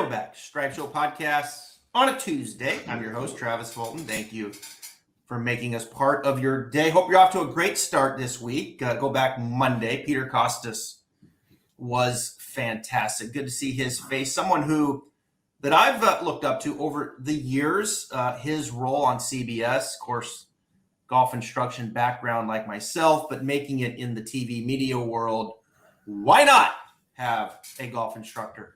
we're back. Stripe Show Podcast on a Tuesday. I'm your host, Travis Fulton. Thank you for making us part of your day. Hope you're off to a great start this week. Go back Monday. Peter Costas was fantastic. Good to see his face. Someone that I've looked up to over the years. His role on CBS, of course, golf instruction background like myself, but making it in the TV media world. Why not have a golf instructor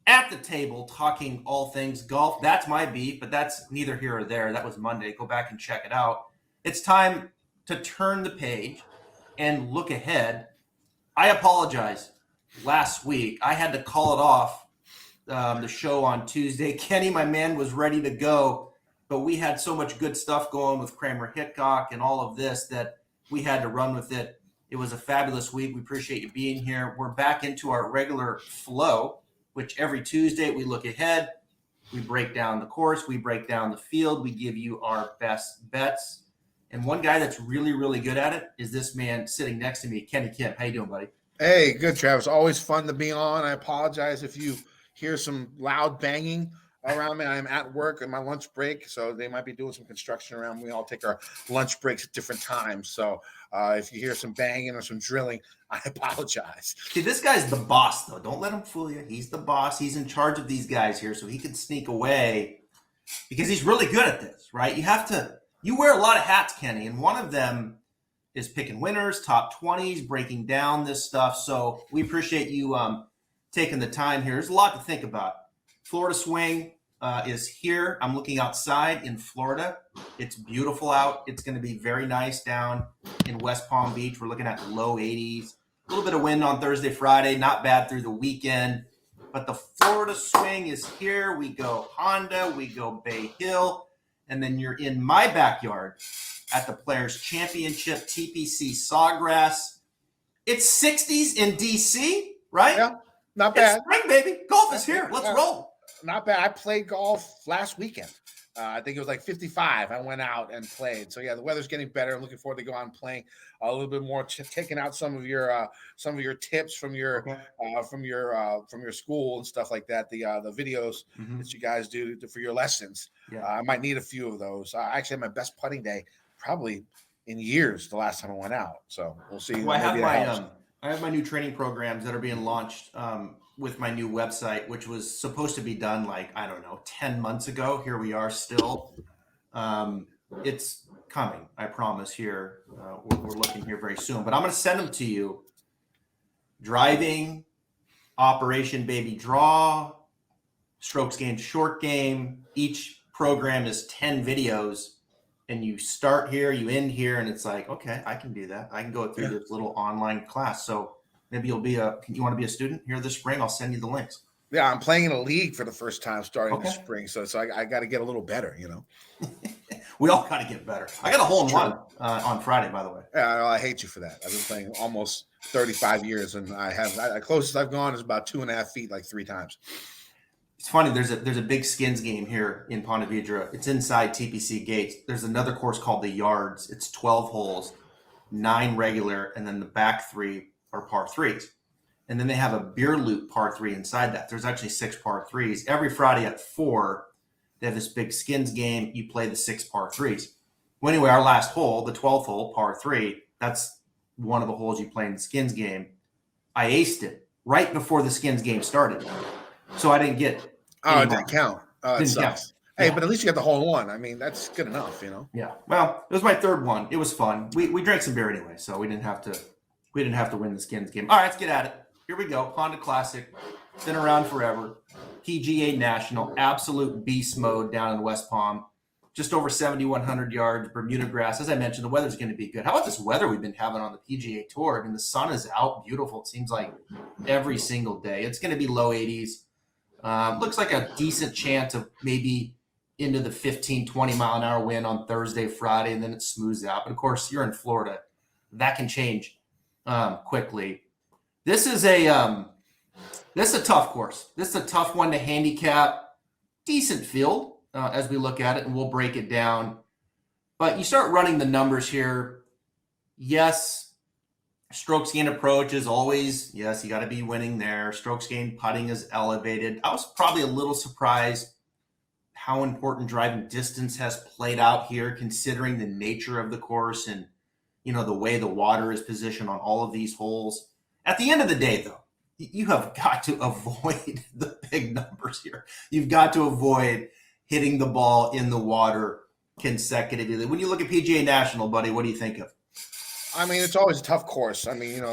at the table talking all things golf? That's my beat, but that's neither here or there. That was Monday. Go back and check it out. It's time to turn the page and look ahead. I apologize. Last week, I had to call it off the show on Tuesday. Kenny, my man, was ready to go, but we had so much good stuff going with Kramer Hickok and all of this that we had to run with it. It was a fabulous week. We appreciate you being here. We're back into our regular flow, which every Tuesday we look ahead, we break down the course, we break down the field, we give you our best bets. And one guy that's really, really good at it is this man sitting next to me, Kenny Kim. How you doing, buddy? Hey, good, Travis. Always fun to be on. I apologize if you hear some loud banging around me. I'm at work at my lunch break, so they might be doing some construction around. We all take our lunch breaks at different times. So if you hear some banging or some drilling, I apologize. See, this guy's the boss, though. Don't let him fool you. He's the boss. He's in charge of these guys here, so he can sneak away because he's really good at this, right? You wear a lot of hats, Kenny, and one of them is picking winners, top 20s, breaking down this stuff. So we appreciate you taking the time here. There's a lot to think about. Florida Swing is here. I'm looking outside in Florida. It's beautiful out. It's going to be very nice down in West Palm Beach. We're looking at low 80s. A little bit of wind on Thursday, Friday. Not bad through the weekend. But the Florida Swing is here. We go Honda. We go Bay Hill. And then you're in my backyard at the Players Championship, TPC Sawgrass. It's 60s in D.C., right? Yeah, not bad. It's spring, baby. Golf is here. Let's roll. Not bad. I played golf last weekend. I think it was like 55. I went out and played. So yeah, the weather's getting better. I'm looking forward to go out and playing a little bit more, taking out some of your tips from your school and stuff like that. The videos that you guys do for your lessons. Yeah. I might need a few of those. I actually had my best putting day probably in years the last time I went out. So we'll see. Well, I have my new training programs that are being launched with my new website, which was supposed to be done 10 months ago. Here we are still. It's coming, I promise here. We're looking here very soon, but I'm going to send them to you. Driving, Operation Baby Draw, Strokes Game, Short Game. Each program is 10 videos, and you start here, you end here, and it's like, okay, I can do that. I can go through this little online class. So maybe you want to be a student here this spring? I'll send you the links. Yeah, I'm playing in a league for the first time starting this spring. So I got to get a little better, We all got to get better. I got a hole in one on Friday, by the way. Yeah, I hate you for that. I've been playing almost 35 years, and the closest I've gone is about 2.5 feet, like 3 times. It's funny. There's a big skins game here in Ponte Vedra. It's inside TPC gates. There's another course called the Yards. It's 12 holes, 9 regular, and then the back 3 are par 3s. And then they have a beer loop par 3 inside that. There's actually 6 par 3s. Every Friday at 4, they have this big skins game. You play the 6 par 3s. Well, anyway, our last hole, the 12th hole, par 3, that's one of the holes you play in the skins game. I aced it right before the skins game started. So I didn't get it didn't count. It sucks. Count. Hey, but at least you got the hole in one. I mean, that's good enough, Yeah. Well, it was my third one. It was fun. We drank some beer anyway, so we didn't have to win the skins game. All right, let's get at it. Here we go. Honda Classic. Been around forever. PGA National. Absolute beast mode down in West Palm. Just over 7,100 yards. Bermuda grass. As I mentioned, the weather's going to be good. How about this weather we've been having on the PGA Tour? I mean, the sun is out. Beautiful. It seems like every single day. It's going to be low 80s. Looks like a decent chance of maybe into the 15, 20 mile an hour wind on Thursday, Friday, and then it smooths out. But of course, you're in Florida. That can change quickly. This is a tough course. This is a tough one to handicap. Decent field as we look at it, and we'll break it down. But you start running the numbers here. Yes, Strokes gained approach is always, yes, you got to be winning there. Strokes gained putting is elevated. I was probably a little surprised how important driving distance has played out here, considering the nature of the course and, the way the water is positioned on all of these holes. At the end of the day, though, you have got to avoid the big numbers here. You've got to avoid hitting the ball in the water consecutively. When you look at PGA National, buddy, what do you think of? I mean, it's always a tough course. I mean,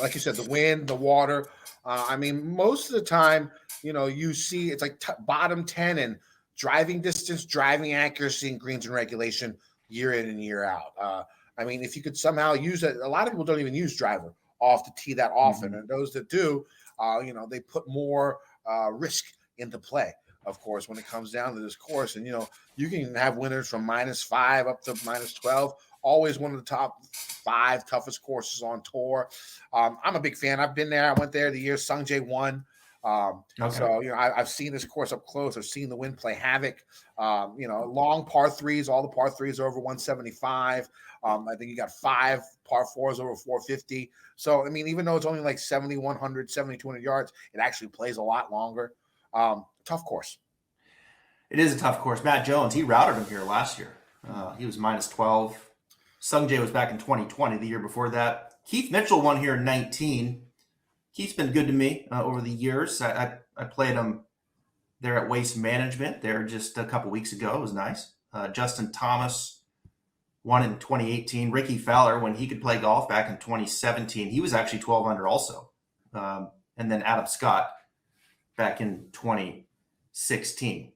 like you said, the wind, the water. Most of the time, you see it's like bottom 10 and driving distance, driving accuracy, and greens and regulation year in and year out. If you could somehow use it, a lot of people don't even use driver off the tee that often. And those that do, they put more risk into play, of course, when it comes down to this course. And, you can have winners from -5 up to -12. Always one of the top 5 toughest courses on tour. I'm a big fan. I've been there. I went there the year Sungjae won. So, I've seen this course up close. I've seen the wind play havoc. Long par threes. All the par threes are over 175. I think you got 5 par fours over 450. So, even though it's only like 7,100, 7,200 yards, it actually plays a lot longer. Tough course. It is a tough course. Matt Jones, he routed him here last year. He was -12. Sungjae was back in 2020, the year before that. Keith Mitchell won here in 19. Keith's been good to me over the years. I played him there at Waste Management there just a couple weeks ago. It was nice. Justin Thomas won in 2018. Ricky Fowler, when he could play golf back in 2017, he was actually 12 under also. And then Adam Scott back in 2016.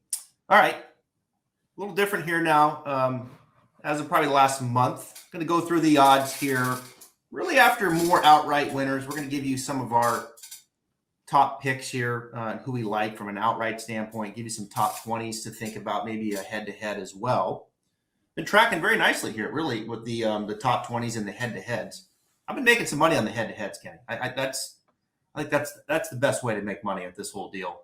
All right. A little different here now. As of probably the last month, going to go through the odds here. Really after more outright winners, we're going to give you some of our top picks here, who we like from an outright standpoint, give you some top 20s to think about, maybe a head-to-head as well. Been tracking very nicely here, really, with the top 20s and the head-to-heads. I've been making some money on the head-to-heads, Kenny. I think that's the best way to make money at this whole deal.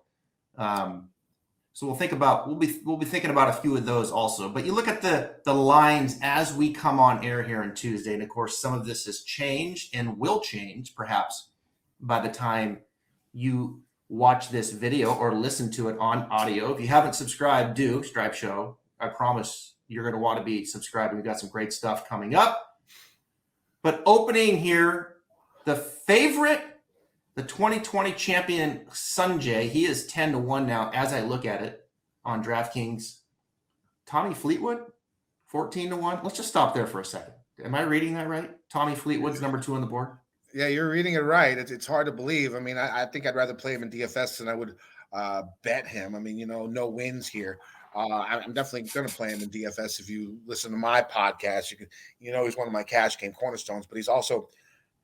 So we'll be thinking about a few of those also. But you look at the lines as we come on air here on Tuesday, and of course some of this has changed and will change perhaps by the time you watch this video or listen to it on audio. If you haven't subscribed, do Stripe Show. I promise you're going to want to be subscribed. We've got some great stuff coming up. But opening here, the favorite, the 2020 champion Sungjae, he is 10-1 now as I look at it on DraftKings. Tommy Fleetwood, 14-1. Let's just stop there for a second. Am I reading that right? Tommy Fleetwood's number 2 on the board? Yeah, you're reading it right. It's hard to believe. I think I'd rather play him in DFS than I would bet him. No wins here. I'm definitely going to play him in DFS. If you listen to my podcast, he's one of my cash game cornerstones, but he's also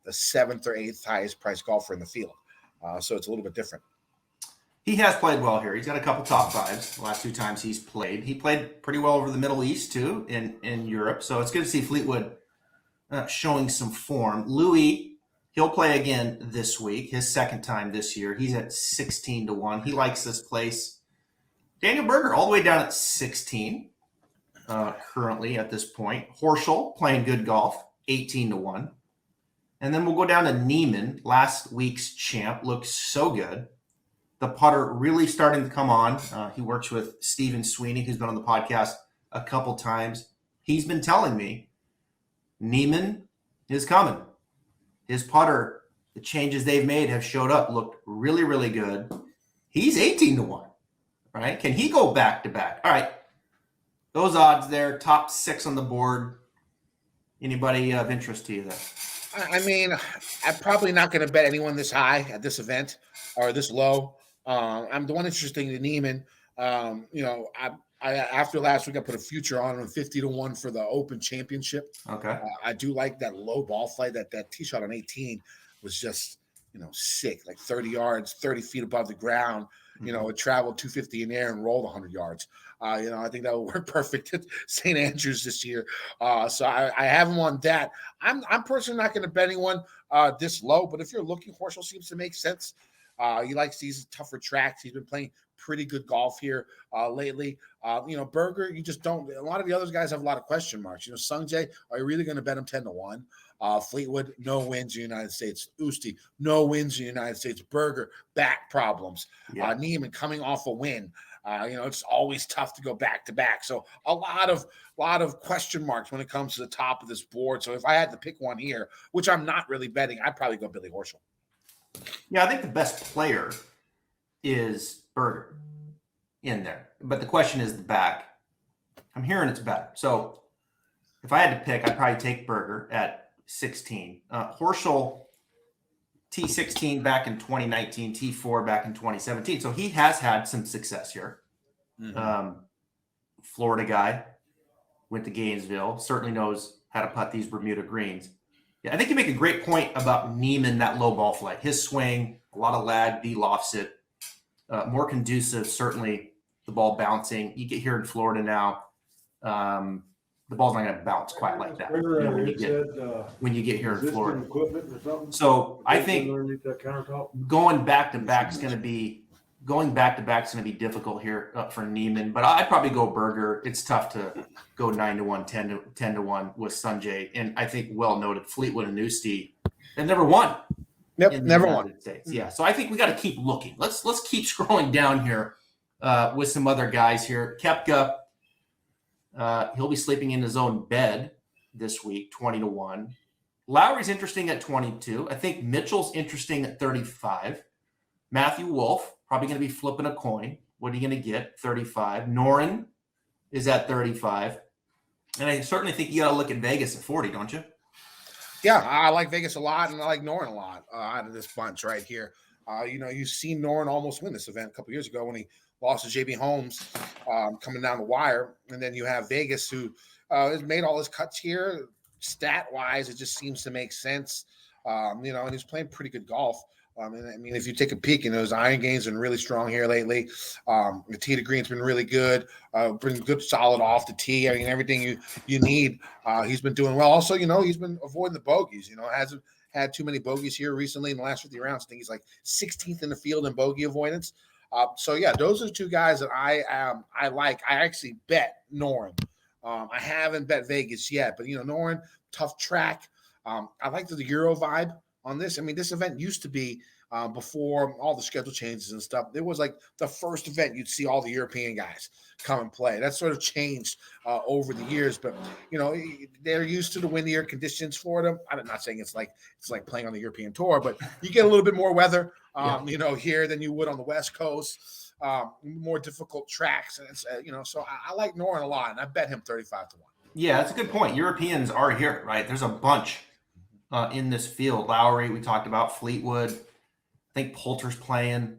the 7th or 8th highest priced golfer in the field. So it's a little bit different. He has played well here. He's got a couple top 5s the last 2 times he's played. He played pretty well over the Middle East too, in Europe. So it's good to see Fleetwood showing some form. Louis, he'll play again this week, his 2nd time this year. He's at 16-1. He likes this place. Daniel Berger all the way down at 16 currently at this point. Horschel playing good golf, 18-1. And then we'll go down to Neiman, last week's champ. Looks so good. The putter really starting to come on. He works with Stephen Sweeney, who's been on the podcast a couple times. He's been telling me Neiman is coming. His putter, the changes they've made have showed up, looked really, really good. He's 18-1, right? Can he go back-to-back? All right. Those odds there, top 6 on the board. Anybody of interest to you there? I'm probably not going to bet anyone this high at this event or this low. I'm the one interesting to Neiman. After last week, I put a future on him, 50-1 for the Open Championship. Okay. I do like that low ball flight. That tee shot on 18 was just, sick, like 30 yards, 30 feet above the ground. It traveled 250 in the air and rolled 100 yards. I think that would work perfect at St. Andrews this year. So I have him on that. I'm personally not going to bet anyone this low, but if you're looking, Horschel seems to make sense. He likes these tougher tracks. He's been playing pretty good golf here lately. Berger, you just don't. A lot of the other guys have a lot of question marks. Sungjae, are you really going to bet him 10-1? Fleetwood, no wins in the United States. Usti, no wins in the United States. Berger, back problems. Yeah. Neiman coming off a win. It's always tough to go back to back. So a lot of question marks when it comes to the top of this board. So if I had to pick one here, which I'm not really betting, I'd probably go Billy Horschel. Yeah, I think the best player is Berger in there. But the question is the back. I'm hearing it's better. So if I had to pick, I'd probably take Berger at 16. Horschel, T16 back in 2019, T4 back in 2017. So he has had some success here. Mm-hmm. Florida guy, went to Gainesville, certainly knows how to putt these Bermuda greens. Yeah, I think you make a great point about Neiman, that low ball flight. His swing, a lot of lag, B lofts it. More conducive, certainly the ball bouncing. You get here in Florida now, the ball's not going to bounce quite like that when you get here in Florida. So I think going back to back is going to be difficult here for Neiman. But I'd probably go Berger. It's tough to go 9-1, 10-1 with Sungjae, and I think well noted Fleetwood and Usti. They've never won. Yep, never won. States. Yeah, so I think we got to keep looking. Let's keep scrolling down here with some other guys here. Koepka. He'll be sleeping in his own bed this week, 20-1. Lowry's interesting at 22. I think Mitchell's interesting at 35. Matthew Wolff, probably going to be flipping a coin. What are you going to get? 35. Noren is at 35. And I certainly think you got to look at Vegas at 40, don't you? Yeah, I like Vegas a lot, and I like Noren a lot out of this bunch right here. You've seen Noren almost win this event a couple years ago when he lost to J.B. Holmes coming down the wire. And then you have Vegas, who has made all his cuts here. Stat-wise, it just seems to make sense. And he's playing pretty good golf. If you take a peek, his iron game's been really strong here lately. The tee to green's been really good. Been good, solid off the tee. Everything you need. He's been doing well. Also, he's been avoiding the bogeys. Hasn't had too many bogeys here recently in the last 50 rounds. I think he's like 16th in the field in bogey avoidance. Those are the two guys that I like. I actually bet Noren. I haven't bet Vegas yet, but Noren, tough track. I like the Euro vibe on this. This event used to be before all the schedule changes and stuff. It was like the first event you'd see all the European guys come and play. That sort of changed over the years, but they're used to the windier conditions. Florida, I'm not saying it's like playing on the European tour, but you get a little bit more weather, here than you would on the West Coast. More difficult tracks, and it's so I like Noren a lot, and I bet him 35-1. Yeah, that's a good point. Europeans are here, right? There's a bunch in this field. Lowry, we talked about. Fleetwood. I think Poulter's playing.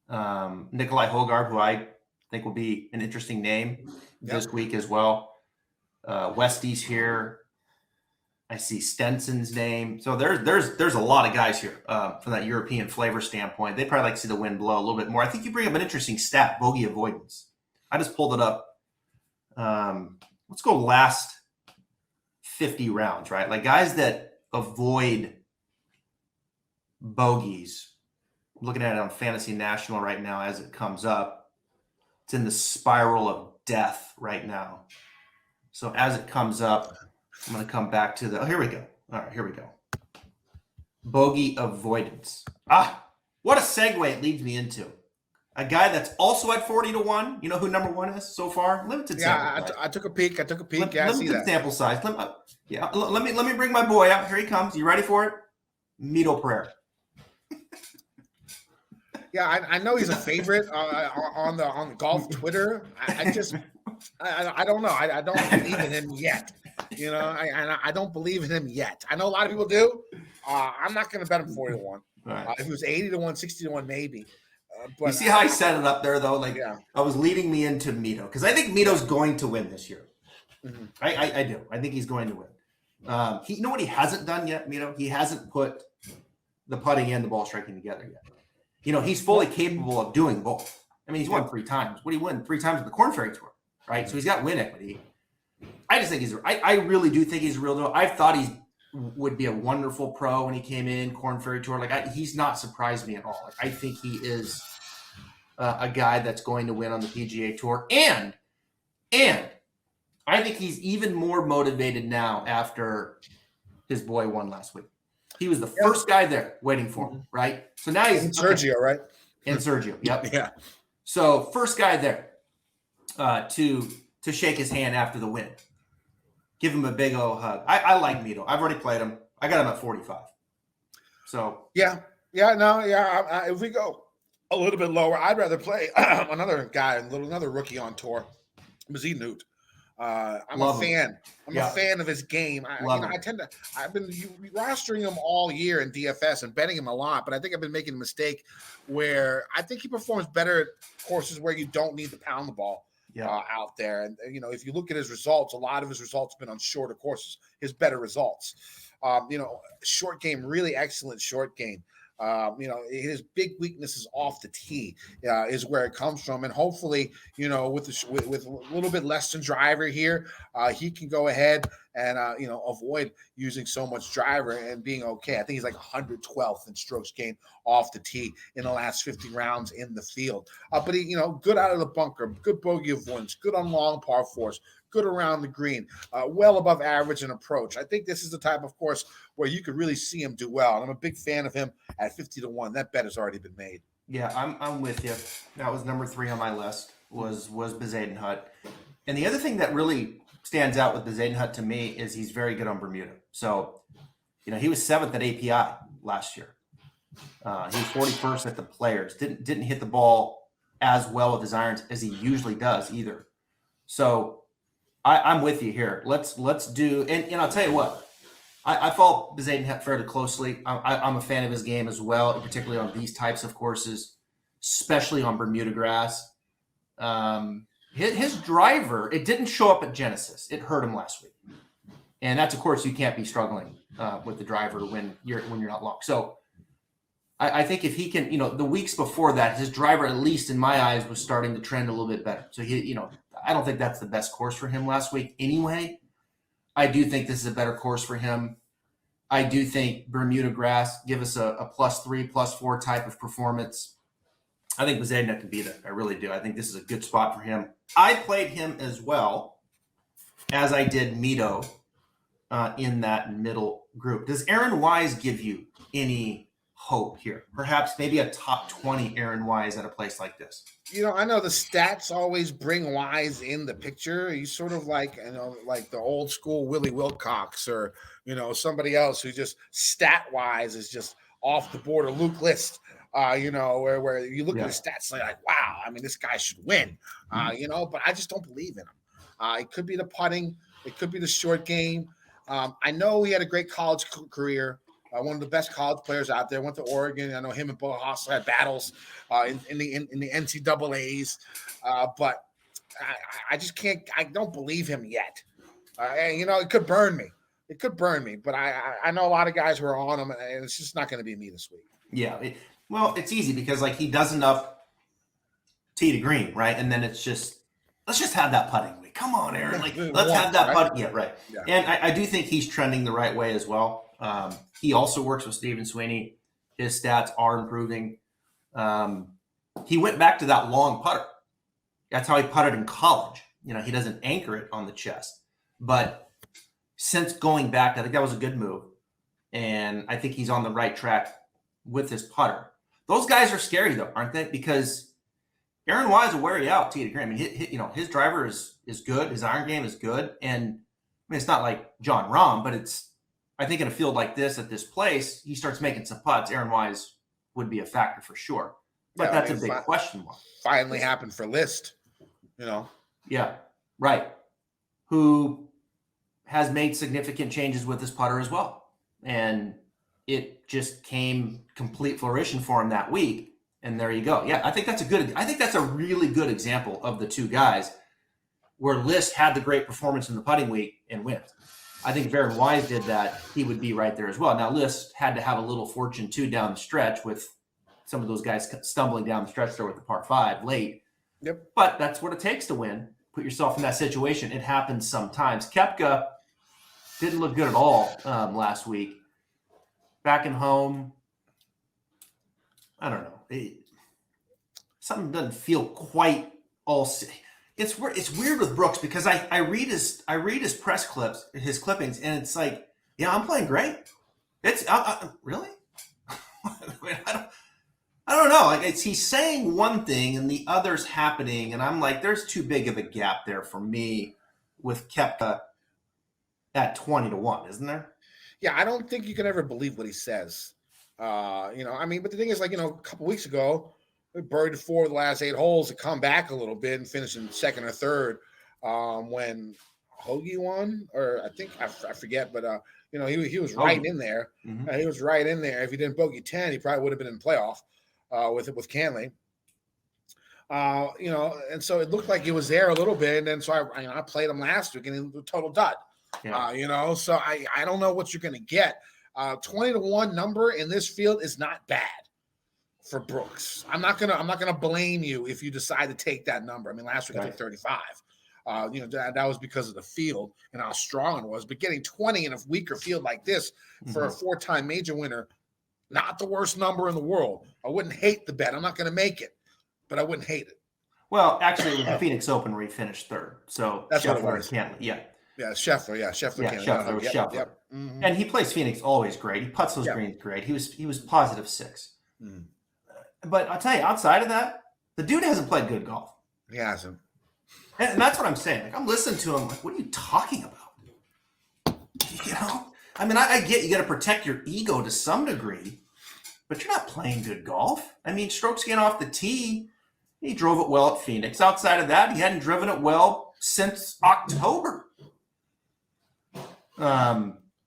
Nikolai Højgaard, who I think will be an interesting name this week as well. Westie's here. I see Stenson's name. So there's a lot of guys here from that European flavor standpoint. They probably like to see the wind blow a little bit more. I think you bring up an interesting stat, bogey avoidance. I just pulled it up. Let's go last 50 rounds, right? Like guys that avoid bogeys. I'm looking at it on Fantasy National right now as it comes up. It's in the spiral of death right now. So as it comes up, I'm going to come back to here we go. All right, here we go. Bogey avoidance. What a segue it leads me into. A guy that's also at 40-1. You know who number one is so far? Limited sample size. I took a peek. I Limited see that. Sample size. Let me bring my boy out. Here he comes. You ready for it? Mito Pereira. Yeah, I know he's a favorite on the golf Twitter. I don't know. I don't believe in him yet. I don't believe in him yet. I know a lot of people do. I'm not going to bet him 40-1. Right. If it was 80-1, 60-1, maybe. But you see how I set it up there, though? I was leading me into Mito because I think Mito's going to win this year. Mm-hmm. I do. I think he's going to win. You know what he hasn't done yet, Mito? He hasn't put the putting and the ball striking together yet. He's fully capable of doing both. He's won 3 times. What did he win? 3 times at the Korn Ferry Tour, right? So he's got win equity. I just think I really do think he's a real deal. I thought he would be a wonderful pro when he came in, Korn Ferry Tour. He's not surprised me at all. I think he is a guy that's going to win on the PGA Tour. And I think he's even more motivated now after his boy won last week. He was the first guy there waiting for him, right? So now he's Sergio, right? And Sergio, yep. Yeah. So first guy there to shake his hand after the win. Give him a big old hug. I like Mito. I've already played him. I got him at 45. So if we go a little bit lower, I'd rather play another guy, another rookie on tour, Mazee Newt. I'm a fan. I'm a fan of his game. I've been rostering him all year in DFS and betting him a lot, but I think I've been making a mistake where I think he performs better at courses where you don't need to pound the ball out there. And, if you look at his results, a lot of his results have been on shorter courses, his better results. Short game, really excellent short game. His big weakness is off the tee, is where it comes from. And hopefully, with a little bit less than driver here, he can go ahead and, avoid using so much driver and being okay. I think he's like 112th in strokes gained off the tee in the last 50 rounds in the field. But he, good out of the bunker, good bogey avoidance, good on long par fours, good around the green, well above average in approach. I think this is the type of course where you could really see him do well. And I'm a big fan of him at 50-1. That bet has already been made. Yeah, I'm with you. That was number 3 on my list was Bezuidenhout. And the other thing that really stands out with Bezuidenhout to me is he's very good on Bermuda. So, he was 7th at API last year. He was 41st at the Players. Didn't hit the ball as well with his irons as he usually does either. So I'm with you here. Let's do, and I'll tell you what, I follow Bezuidenhout fairly closely. I'm a fan of his game as well, particularly on these types of courses, especially on Bermuda grass. His driver, it didn't show up at Genesis. It hurt him last week, and that's a course you can't be struggling with the driver when you're not locked. So I think if he can, the weeks before that, his driver, at least in my eyes, was starting to trend a little bit better. So I don't think that's the best course for him last week anyway. I do think this is a better course for him. I do think Bermuda grass give us a +3, +4 type of performance. I think Bezuidenhout can beat it. I really do. I think this is a good spot for him. I played him as well as I did Mito in that middle group. Does Aaron Wise give you any hope here? Perhaps maybe a top 20 Aaron Wise at a place like this. I know the stats always bring Wise in the picture. He's sort of like, like the old school Willie Wilcox or, somebody else who just stat-wise is just off the board, or Luke List, where you look at the stats and like, wow, I mean, this guy should win, but I just don't believe in him. It could be the putting. It could be the short game. I know he had a great college career. One of the best college players out there. Went to Oregon. I know him and Bo Hassel had battles in the NCAAs, but I just can't. I don't believe him yet. It could burn me. It could burn me. But I know a lot of guys who are on him, and it's just not going to be me this week. Yeah. It's easy because he does enough tee to green, right? And then it's just let's just have that putting week. Come on, Aaron. Let's have that putting. Yeah, right. Yeah. And I do think he's trending the right way as well. He also works with Stephen Sweeney. His stats are improving. He went back to that long putter. That's how he putted in college. He doesn't anchor it on the chest. But since going back, I think that was a good move. And I think he's on the right track with his putter. Those guys are scary, though, aren't they? Because Aaron Wise will wear you out tee to green. I mean, his driver is good. His iron game is good. And it's not like John Rahm, but I think in a field like this, at this place, he starts making some putts. Aaron Wise would be a factor for sure. But that's a big question mark. Finally happened for List, Yeah, right. Who has made significant changes with his putter as well. And it just came complete fruition for him that week. And there you go. Yeah, I think that's a really good example of the two guys where List had the great performance in the putting week and wins. I think if Aaron Wise did that, he would be right there as well. Now, List had to have a little fortune, too, down the stretch with some of those guys stumbling down the stretch there with the par 5 late. Yep. But that's what it takes to win. Put yourself in that situation. It happens sometimes. Koepka didn't look good at all last week. Back in home, I don't know. something doesn't feel quite all. It's weird with Brooks because I read his press clips, his clippings, and it's like, yeah, I'm playing great. It's really. I mean, I don't know. Like he's saying one thing and the other's happening, and I'm like, there's too big of a gap there for me with Koepka at 20-1, isn't there? Yeah, I don't think you can ever believe what he says. I mean, but the thing is, like, a couple weeks ago, we birdied 4 of the last 8 holes to come back a little bit and finish in second or third when Hoagie won, or I think I forget, but he was right in there. Mm-hmm. He was right in there. If he didn't bogey 10, he probably would have been in the playoff with Cantley. And so it looked like he was there a little bit, and then so I played him last week, and he was a total dud. Yeah. So I don't know what you're going to get. 20-1 number in this field is not bad for Brooks. I'm not gonna blame you if you decide to take that number. I mean, last week I took 35. That was because of the field and how strong it was. But getting 20 in a weaker field like this for a 4-time major winner, not the worst number in the world. I wouldn't hate the bet. I'm not going to make it, but I wouldn't hate it. Well, actually, it was the Phoenix Open where he finished third. So that's Scheffler what it was. Cantley, yeah. Yeah, Scheffler. Yeah, Scheffler. Yeah, Scheffler was Scheffler. Yep. Mm-hmm. And he plays Phoenix always great. He putts those greens great. He was positive 6. Mm. But I'll tell you, outside of that, the dude hasn't played good golf. He hasn't. And that's what I'm saying. Like, I'm listening to him like, what are you talking about? I mean, I get you got to protect your ego to some degree, but you're not playing good golf. I mean, strokes getting off the tee, he drove it well at Phoenix. Outside of that, he hadn't driven it well since October.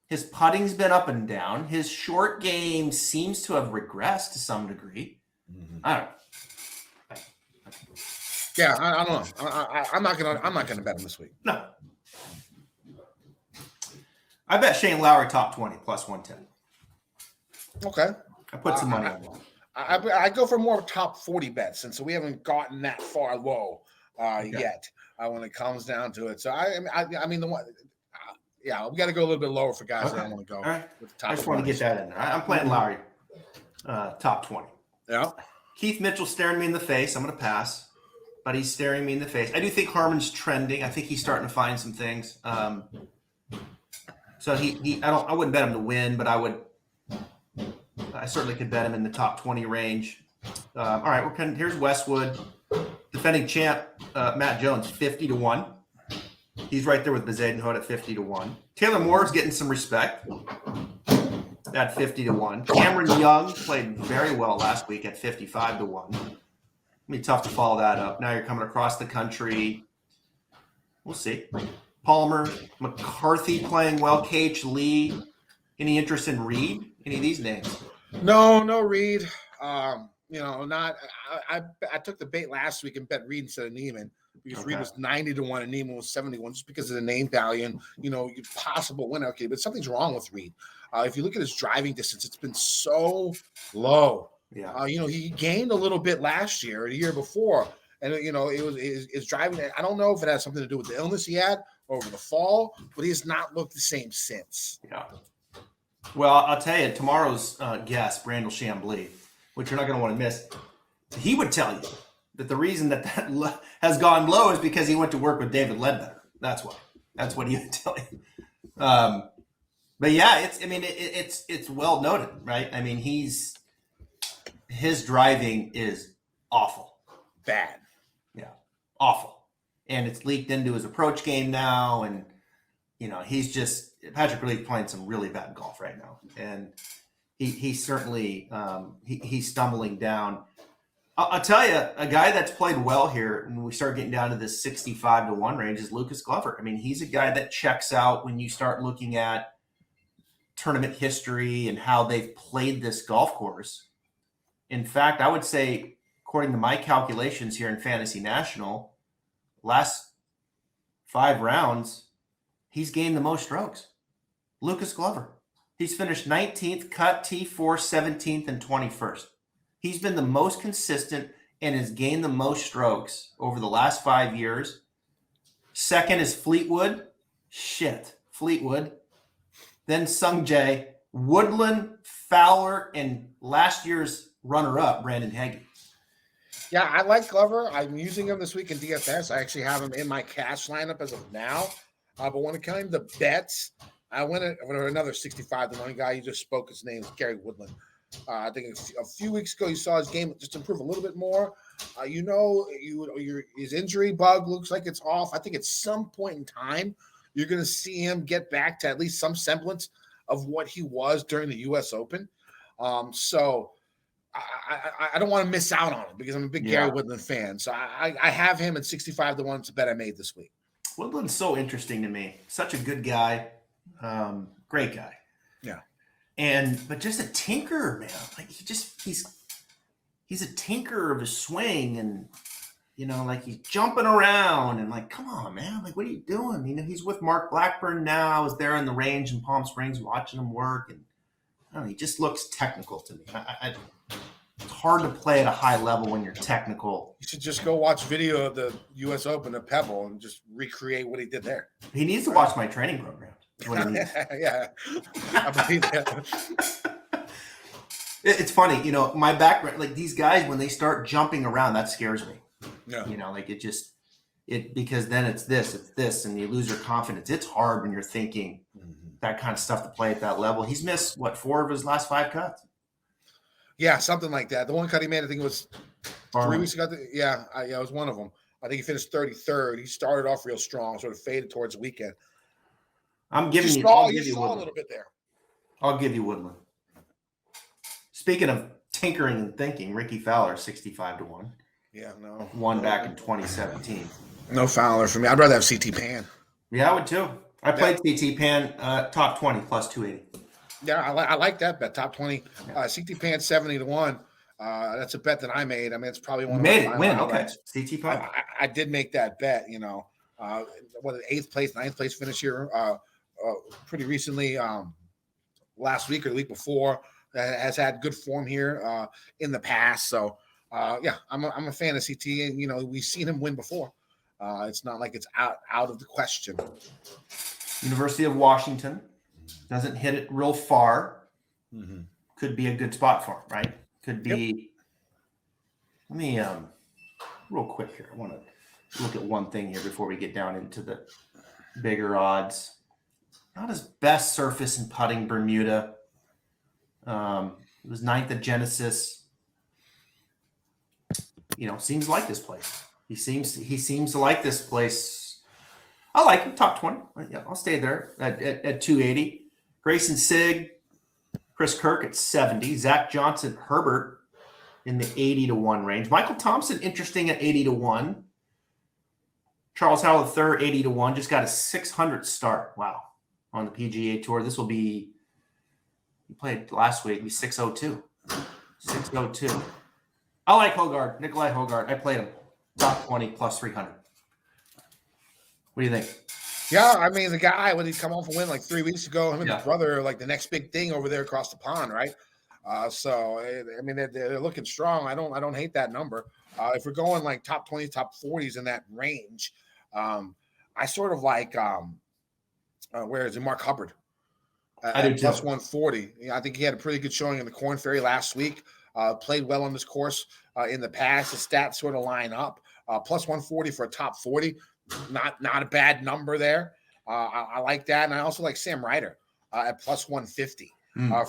His putting's been up and down. His short game seems to have regressed to some degree. Mm-hmm. I don't know. Yeah, I don't know. I'm not gonna bet him this week. No. I bet Shane Lowry top 20 plus 110. Okay. I put some money on that. I go for more top 40 bets, and so we haven't gotten that far low yet when it comes down to it. So I mean the one. Yeah, we got to go a little bit lower for guys that don't want to go. All right. With the top I just want to get that in there. I'm playing Lowry top 20. Yeah. Keith Mitchell's staring me in the face. I'm going to pass, but he's staring me in the face. I do think Harmon's trending. I think he's starting to find some things. So I wouldn't bet him to win, but I certainly could bet him in the top 20 range. All right, here's Westwood, defending champ Matt Jones, 50-1. He's right there with Bezuidenhout at 50-1. Taylor Moore's getting some respect at 50-1. Cameron Young played very well last week at 55-1. It'll be tough to follow that up. Now you're coming across the country. We'll see. Palmer, McCarthy playing well. KH Lee. Any interest in Reed? Any of these names? No Reed. I took the bait last week and bet Reed instead of Neiman because Reed was 90-1 and Neiman was 71 just because of the name value and possible win. Okay, but something's wrong with Reed. If you look at his driving distance, it's been so low. Yeah. He gained a little bit last year or the year before, and it was his driving. I don't know if it has something to do with the illness he had over the fall, but he has not looked the same since. Yeah. Well, I'll tell you, tomorrow's guest, Brandel Chambly, which you're not going to want to miss, he would tell you that the reason that has gone low is because he went to work with David Ledbetter. That's why. That's what he would tell you. But yeah, it's well noted, right? I mean, his driving is awful. Bad. Yeah, awful. And it's leaked into his approach game now, and Patrick Reed's playing some really bad golf right now, and he's certainly he's stumbling down. I'll tell you, a guy that's played well here when we start getting down to this 65-1 range is Lucas Glover. I mean, he's a guy that checks out when you start looking at tournament history and how they've played this golf course. In fact, I would say, according to my calculations here in Fantasy National, last 5 rounds, he's gained the most strokes. Lucas Glover. He's finished 19th, cut T4, 17th, and 21st. He's been the most consistent and has gained the most strokes over the last 5 years. Second is Fleetwood. Fleetwood. Then Sung Jae, Woodland, Fowler, and last year's runner-up, Brandon Hagee. Yeah, I like Glover. I'm using him this week in DFS. I actually have him in my cash lineup as of now. But when it came to bets, I went with another 65 to 1 guy. You just spoke his name is Gary Woodland. I think a few weeks ago you saw his game just improve a little bit more. His injury bug looks like it's off. I think at some point in time you're going to see him get back to at least some semblance of what he was during the U.S. Open. So I don't want to miss out on him because I'm a big Gary Woodland fan. So I have him at 65 to 1. It's a bet I made this week. Woodland's so interesting to me. Such a good guy. Great guy. Yeah. But just a tinkerer, man. Like he's a tinkerer of his swing, and like he's jumping around and like, come on, man. Like, what are you doing? He's with Mark Blackburn now. I was there in the range in Palm Springs watching him work, and I don't know, he just looks technical to me. It's hard to play at a high level when you're technical. You should just go watch video of the U.S. Open at Pebble and just recreate what he did there. He needs to watch my training program. That's what he needs. Yeah. I believe that. It's funny, my background, like these guys, when they start jumping around, that scares me. Yeah. Like because then it's this, and you lose your confidence. It's hard when you're thinking that kind of stuff to play at that level. He's missed, 4 of his last 5 cuts? Yeah, something like that. The one cut he made, I think it was 3 weeks ago. It was one of them. I think he finished 33rd. He started off real strong, sort of faded towards the weekend. I'll give you a Woodland. little bit there. I'll give you Woodland. Speaking of tinkering and thinking, Ricky Fowler, 65 to 1. Yeah, no. Won back in 2017. No Fowler for me. I'd rather have CT Pan. Yeah, I would too. I played CT Pan top 20 plus 280. Yeah, I like that bet. Top 20. CT Pan 70 to 1. That's a bet that I made. I mean, it's probably one of my my win. highlights. Okay. CT Pan. I did make that bet, what 8th place, 9th place finish here pretty recently, last week or the week before. Has had good form here in the past. So I'm a fan of CT, and we've seen him win before. It's not like it's out of the question. University of Washington doesn't hit it real far. Mm-hmm. Could be a good spot for him, right? Could be. Yep. Let me real quick here. I want to look at one thing here before we get down into the bigger odds. Not his best surface in putting, Bermuda. It was 9th at Genesis. Seems like this place. He seems to like this place. I like him, top 20. Yeah, I'll stay there at 280. Grayson Sigg, Chris Kirk at 70. Zach Johnson, Hubbard in the 80 to 1 range. Michael Thompson, interesting at 80 to 1. Charles Howell III, 80 to 1. Just got a 600 start. Wow. On the PGA Tour. This will be, he played last week, he'll be 602. 602. I like Hogard, Nikolai Hogard. I played him. Top 20 plus 300. What do you think? Yeah, I mean, the guy, when he come off a win like 3 weeks ago, him and his brother are like the next big thing over there across the pond, right? So, I mean, they're looking strong. I don't hate that number. If we're going like top 20, top 40s in that range, I sort of like, where is it? Mark Hubbard. I do plus too. 140. I think he had a pretty good showing in the Corn Ferry last week. Played well on this course in the past. The stats sort of line up. Plus 140 for a top 40. Not a bad number there. I like that. And I also like Sam Ryder at plus 150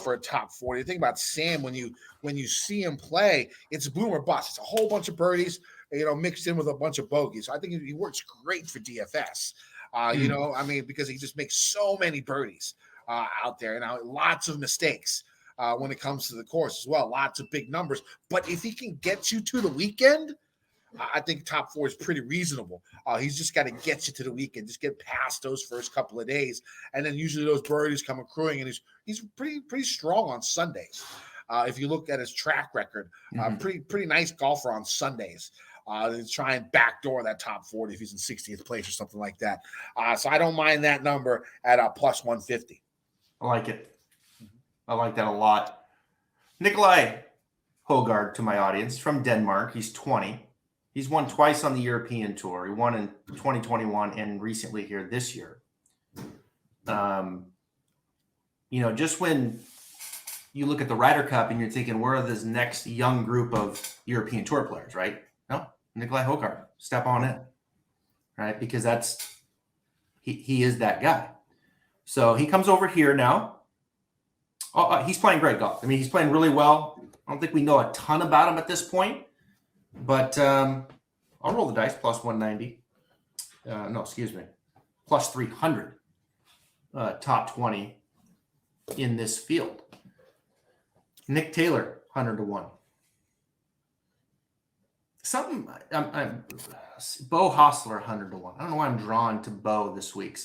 for a top 40. The thing about Sam, when you see him play, it's boom or bust. It's a whole bunch of birdies, mixed in with a bunch of bogeys. So I think he works great for DFS. I mean, because he just makes so many birdies out there. Now, lots of mistakes when it comes to the course as well. Lots of big numbers. But if he can get you to the weekend, I think top 4 is pretty reasonable. He's just got to get you to the weekend, just get past those first couple of days, and then usually those birdies come accruing, and he's pretty strong on Sundays. If you look at his track record, pretty nice golfer on Sundays. To try and backdoor that top 40 if he's in 60th place or something like that. So I don't mind that number at plus 150. I like it. I like that a lot. Nikolai Hogard, to my audience, from Denmark. He's 20. He's won twice on the European Tour. He won in 2021 and recently here this year. Just when you look at the Ryder Cup and you're thinking, where are this next young group of European Tour players, right? No, Nikolai Hogarth, step on in, right? Because he is that guy. So he comes over here now. He's playing great golf. I mean, he's playing really well. I don't think we know a ton about him at this point, but I'll roll the dice, plus 190. No, excuse me, plus 300. Top 20 in this field. Nick Taylor, 100-1. Bo Hostler, 100-1. I don't know why I'm drawn to Bo this week.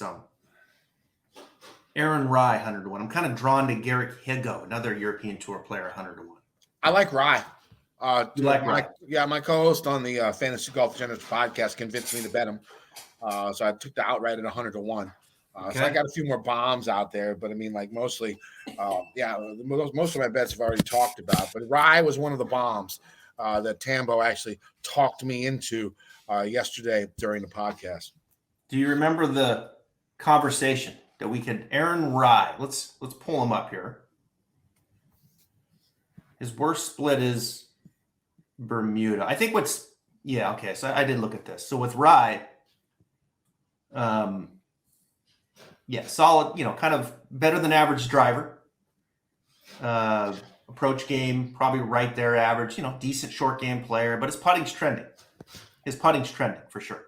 Aaron Rye, 100-1. I'm kind of drawn to Garrick Higo, another European Tour player, 100-1. I like Rye. You like Rye? Yeah, my co-host on the Fantasy Golf Degenerates podcast convinced me to bet him. So I took the outright at 100-1. So I got a few more bombs out there, but I mean, like mostly, most of my bets I've already talked about. But Rye was one of the bombs that Tambo actually talked me into yesterday during the podcast. Do you remember the conversation that we could? Aaron Rye, let's pull him up here. His worst split is Bermuda. I think so I did look at this. So with Rye, solid, kind of better than average driver. Approach game, probably right there average, decent short game player, but his putting's trending. For sure.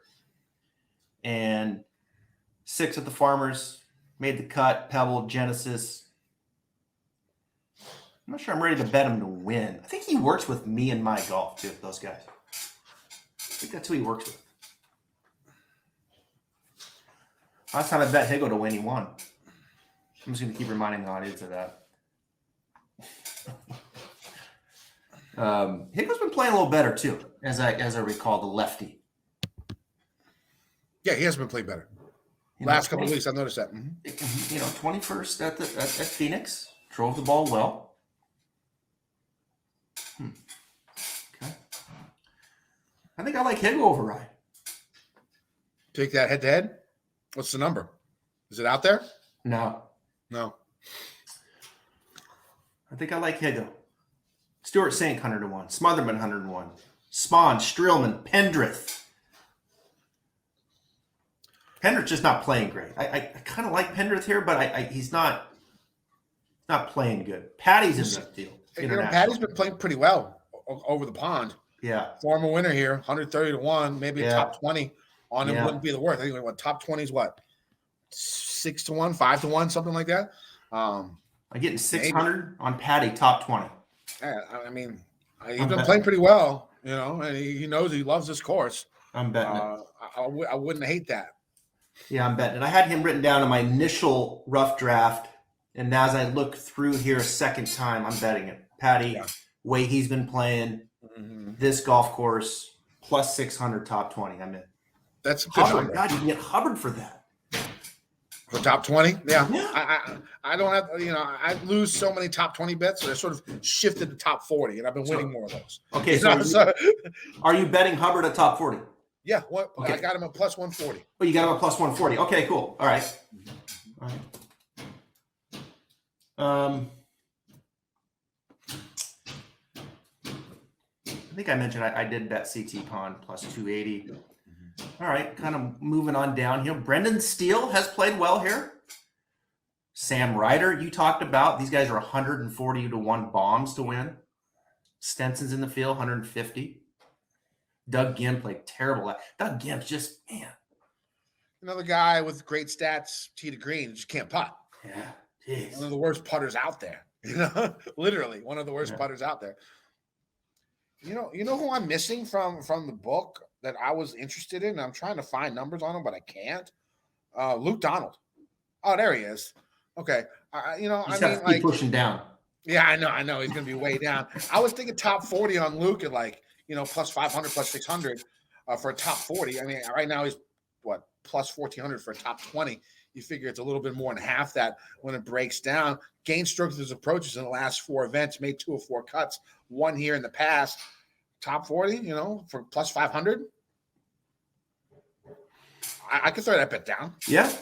And 6 at the Farmers, made the cut, Pebble, Genesis. I'm not sure I'm ready to bet him to win. I think he works with me and my golf, too, those guys. I think that's who he works with. Last time I bet Higo to win, he won. I'm just going to keep reminding the audience of that. Higo's been playing a little better, too, as I recall, the lefty. Yeah, he has been playing better. Last couple of weeks, I've noticed that. 21st at Phoenix, drove the ball well. Okay. I think I like Higo over Rye. Take that head-to-head? What's the number? Is it out there? No. I think I like Higo. Stuart Sink, 100-1. Smotherman, 101. Spahn, Streelman, Pendrith. Pendrith's just not playing great. I kind of like Pendrith here, but he's not playing good. Patty's in the deal. Patty's been playing pretty well over the pond. Yeah. Former winner here, 130-1, maybe a top 20 on him wouldn't be the worst. I think top 20 is what? 6-1, 5-1, something like that. I'm getting 600 on Patty, top 20. Yeah, I mean, he's been playing pretty well, and he knows he loves this course. I'm betting it. I wouldn't hate that. Yeah, I'm betting it. I had him written down in my initial rough draft, and as I look through here a second time, I'm betting it. Patty, way he's been playing, this golf course, plus 600, top 20. I'm in. That's a good Hubbard. God, you can get Hubbard for that. For top 20? Yeah. I don't have, I lose so many top 20 bets, so I sort of shifted to top 40, and I've been winning more of those. Okay, are you betting Hubbard at top 40? Yeah, I got him at plus 140. Oh, you got him at plus 140. Okay, cool. All right. I think I mentioned I did bet CT Pond plus 280. All right, kind of moving on down here. Brendan Steele has played well here. Sam Ryder, you talked about. These guys are 140-1 bombs to win. Stenson's in the field, 150. Doug Gim played terrible. Doug Gim's just, man. Another guy with great stats, tee to green, just can't putt. Yeah, geez. One of the worst putters out there. Literally one of the worst putters out there. You know who I'm missing from the book that I was interested in? I'm trying to find numbers on him, but I can't. Luke Donald. Oh, there he is. Okay. Keep pushing down. Yeah, I know. He's going to be way down. I was thinking top 40 on Luke at plus 500, plus 600 for a top 40. I mean, right now he's plus 1,400 for a top 20. You figure it's a little bit more than half that when it breaks down. Gained strokes with his approaches in the last 4 events, made 2 of 4 cuts, 1 here in the past. Top 40, for plus 500. I could throw that bet down. Yeah.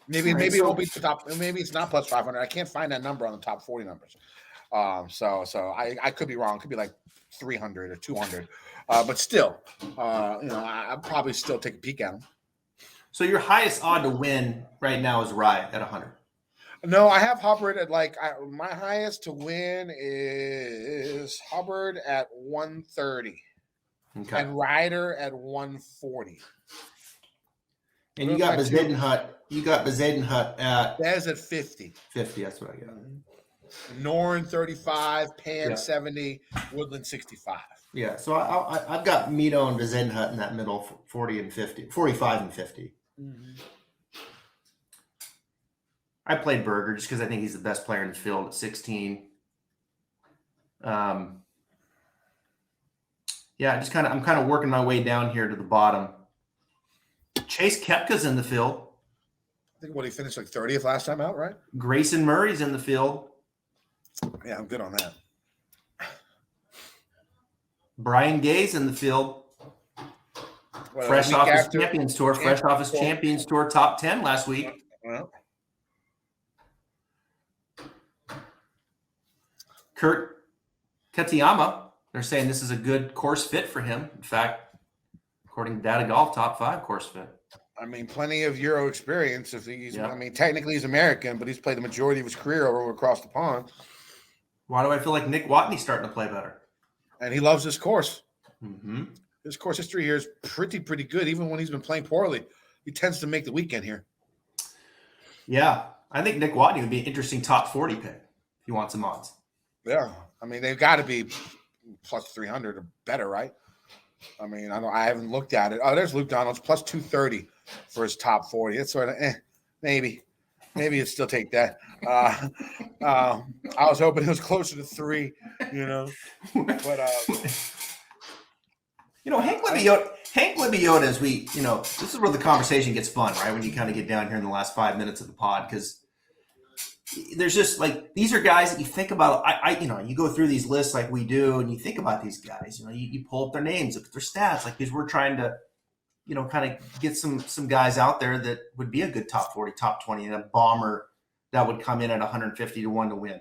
Maybe All right, maybe it so- won't be the top. Maybe it's not plus 500. I can't find that number on the top 40 numbers. So I could be wrong. It could be like 300 or 200. But still, I'd probably still take a peek at him. So your highest odd to win right now is Rye at 100. No, I have Hubbard at my highest to win is Hubbard at 130 Okay. and Ryder at 140. And you got Bezuidenhout. You got Bezuidenhout at That's at 50. 50. That's what I got. Norn 35, Pan Yeah. 70, Woodland 65. Yeah. So I've got Mito and Bezuidenhout in that middle, 40 and 50, 45 and 50. Mm-hmm. I played Berger just because I think he's the best player in the field at 16. Yeah, I'm kind of working my way down here to the bottom. Chase Koepka's in the field. I think he finished like 30th last time out, right? Grayson Murray's in the field. Yeah, I'm good on that. Brian Gay's in the field. Well, Fresh a off week his after- Champions Tour. Fresh off his Champions Tour top 10 last week. Well, Kurt Katayama, they're saying this is a good course fit for him. In fact, according to Data Golf, top 5 course fit. I mean, plenty of Euro experience. If he's, Yeah. I mean, technically he's American, but he's played the majority of his career over across the pond, Why do I feel like Nick Watney's starting to play better? and he loves this course. Mm-hmm. His course history here is pretty good. Even when he's been playing poorly, he tends to make the weekend here. Yeah, I think Nick Watney would be an interesting top 40 pick if you want some odds. Yeah, I mean, they've got to be plus 300 or better, right? I mean, I haven't looked at it. Oh, there's Luke Donald's plus 230 for his top 40. It's sort of maybe you'd still take that. I was hoping it was closer to 3, but Hank Libiotta, as this is where the conversation gets fun, right? When you kind of get down here in the last 5 minutes of the pod, because there's just like, these are guys that you think about. You go through these lists like we do, and you think about these guys. You pull up their names, look at their stats, like, because we're trying to, kind of get some guys out there that would be a good top 40, top 20, and a bomber that would come in at 150 to 1 to win.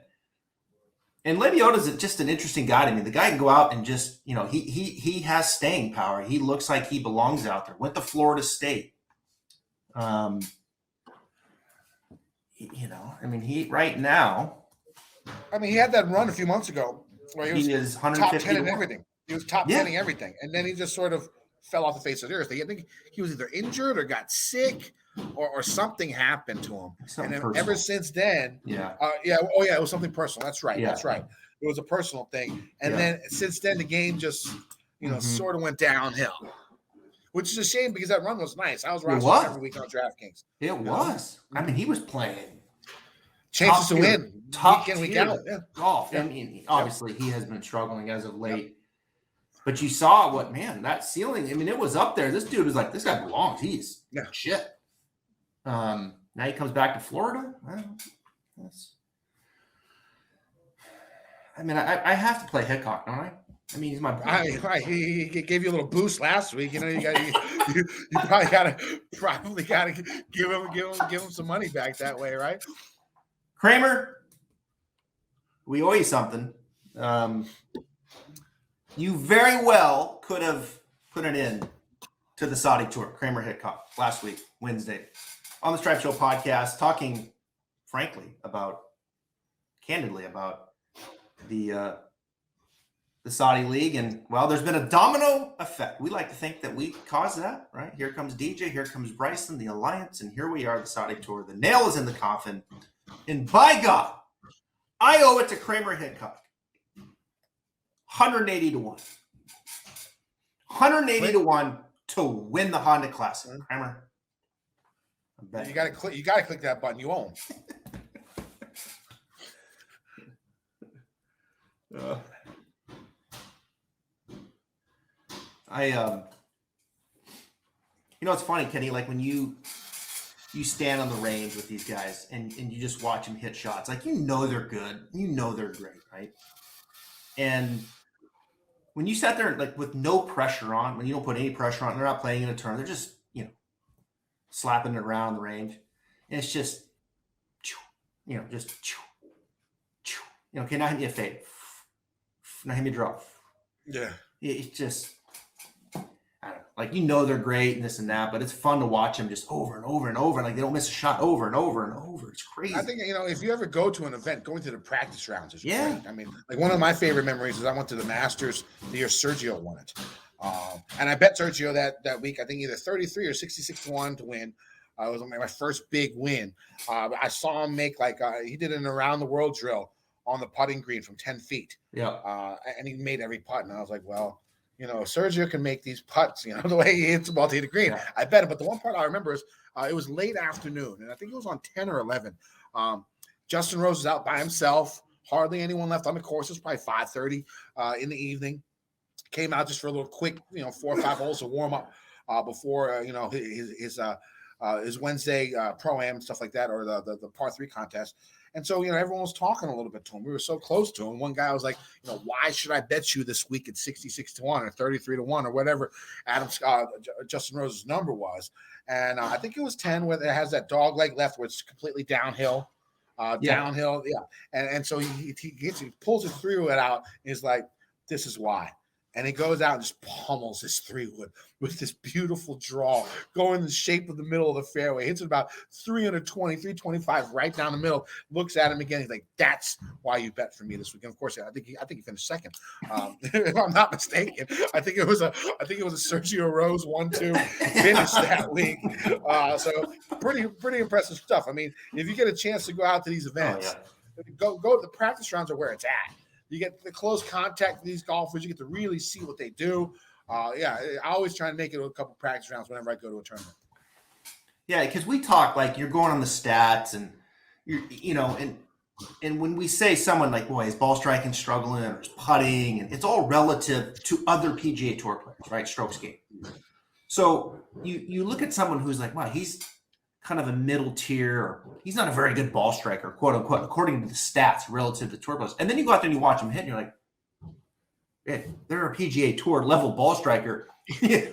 And Libiotta's just an interesting guy to me. The guy can go out and just, he has staying power. He looks like he belongs out there. Went to Florida State. He right now. I mean, he had that run a few months ago where he was is top 10 in everything. He was top 10 in Yeah. everything, and then he just sort of fell off the face of the earth. I think he was either injured or got sick, or something happened to him. Something and then personal. ever since then, Yeah. it was something personal. That's right. Yeah. That's right. It was a personal thing, and Yeah. then since then the game just sort of went downhill, which is a shame because that run was nice. I was watching was. every week on DraftKings. It was. I mean, he was playing Chances to tier, win top week in, week tier out. Yeah. golf. Yeah. I mean, obviously he has been struggling as of late. But you saw that ceiling. I mean, it was up there. This dude was like, this guy belongs. He's shit. Now he comes back to Florida. I have to play Hickok, don't I? I mean, he's my boy. He gave you a little boost last week. You probably gotta give him some money back that way, right? Kramer, we owe you something. You very well could have put an end to the Saudi tour, Kramer Hickok, last week, Wednesday, on the Stripe Show podcast, talking candidly about the Saudi League. And, well, there's been a domino effect. We like to think that we caused that, right? Here comes DJ, here comes Bryson, the Alliance, and here we are, the Saudi tour. The nail is in the coffin. And by God, I owe it to Kramer Hickok. 180 to 1. 180 to 1 to win the Honda Classic. Kramer. You gotta click that button. You own. It's funny, Kenny, like when you stand on the range with these guys and you just watch them hit shots, like, they're good, they're great, right? And when you sat there like with no pressure on, when you don't put any pressure on, they're not playing in a turn, they're just slapping it around the range. And it's just, okay, now hit me a fade. Now hit me a draw. Yeah. It's just, I don't know, they're great and this and that, but it's fun to watch them just over and over and over. Like they don't miss a shot over and over and over. It's crazy. I think, if you ever go to an event, going to the practice rounds is Yeah. great. I mean, like one of my favorite memories is I went to the Masters the year Sergio won it. And I bet Sergio that week, I think either 33 or 66-1 to win. It was my first big win. I saw him make he did an around the world drill on the putting green from 10 feet. Yeah. And he made every putt. And I was like, well, Sergio can make these putts, the way he hits the ball to the green. Yeah. I bet it. But the one part I remember is it was late afternoon, and I think it was on 10 or 11. Justin Rose is out by himself. Hardly anyone left on the course. It was probably 5:30 in the evening. Came out just for a little quick, 4 or 5 holes to warm up before, his Wednesday Pro-Am and stuff like that, or the par 3 contest. And so, everyone was talking a little bit to him. We were so close to him. One guy was like, why should I bet you this week at 66-1 or 33-1 or whatever Justin Rose's number was. And I think it was 10 where it has that dog leg left where it's completely downhill. Downhill. Yeah. And so he pulls his 3-wood out. And he's like, this is why. And he goes out and just pummels his 3-wood with this beautiful draw, going in the shape of the middle of the fairway. Hits it about 320, 325 right down the middle. Looks at him again. He's like, "That's why you bet for me this weekend." Of course, I think he finished second, if I'm not mistaken. I think it was a Sergio Rose 1-2 finish that week. So pretty impressive stuff. I mean, if you get a chance to go out to these events, go to the practice rounds are where it's at. You get the close contact with these golfers. You get to really see what they do. I always try and make it a couple practice rounds whenever I go to a tournament. Yeah, because we talk like you're going on the stats and and when we say someone like, boy, his ball striking struggling or his putting, and it's all relative to other PGA Tour players, right? Strokes gained. So you look at someone who's like, wow, he's kind of a middle tier, or he's not a very good ball striker, quote unquote, according to the stats relative to tour players. And then you go out there and you watch them hit, and you're like, yeah, they're a PGA Tour level ball striker.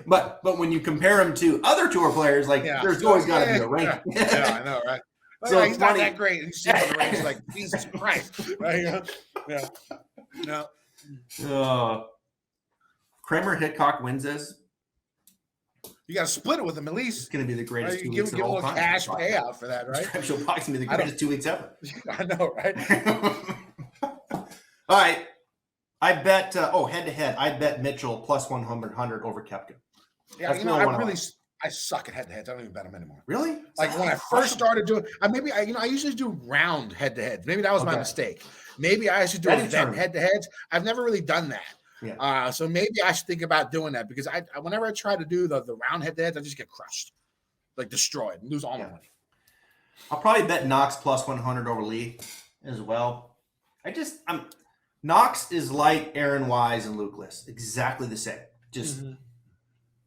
but when you compare them to other tour players, there's always got to be a rank. Yeah, I know, right? So he's not that great. And you see on the range, like, Jesus Christ. Right? Yeah. Kramer Hickok wins this. You got to split it with him at least. It's going to be the greatest 2 weeks weeks of all time. Give a little cash payout for that, right? Stripshow Box going to be the greatest 2 weeks ever. I know, right? All right. I bet, head-to-head, I bet Mitchell plus 100 over Koepka. Yeah, I suck at head-to-heads. I don't even bet them anymore. Really? Like when I first started doing, I usually do round head-to-heads. Maybe that was my mistake. Maybe I should do event head-to-heads. I've never really done that. Yeah. So maybe I should think about doing that, because whenever I try to do the round head-to-heads, I just get crushed, like destroyed, lose all my money. I'll probably bet Knox plus 100 over Lee as well. Knox is like Aaron Wise and Luke List, exactly the same. Just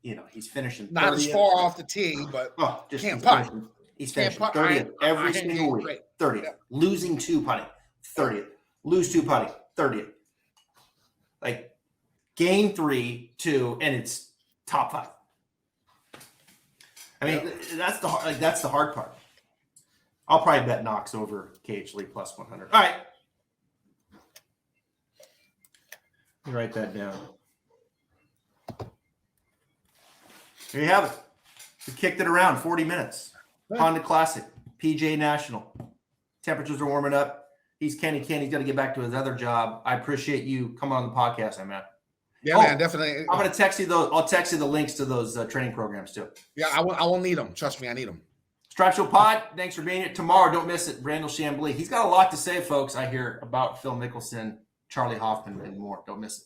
he's finishing 30th. Not as far off the tee, but can't putt. He's finishing 30th every single week. 30th, losing 2 putting, 30th, lose 2 putting, 30th. Like gain 3, 2, and it's top 5. I mean, that's the hard part. I'll probably bet Knox over KH Lee plus 100. All right. You write that down. There you have it. We kicked it around 40 minutes. Honda Classic, PGA National. Temperatures are warming up. He's Kenny Ken. He's got to get back to his other job. I appreciate you coming on the podcast, man. Yeah, man, definitely. I'm going to text you those. I'll text you the links to those training programs too. Yeah, I will need them. Trust me, I need them. Stripe Show Pod, thanks for being here. Tomorrow, don't miss it. Randall Chambly. He's got a lot to say, folks, I hear, about Phil Mickelson, Charlie Hoffman, and more. Don't miss it.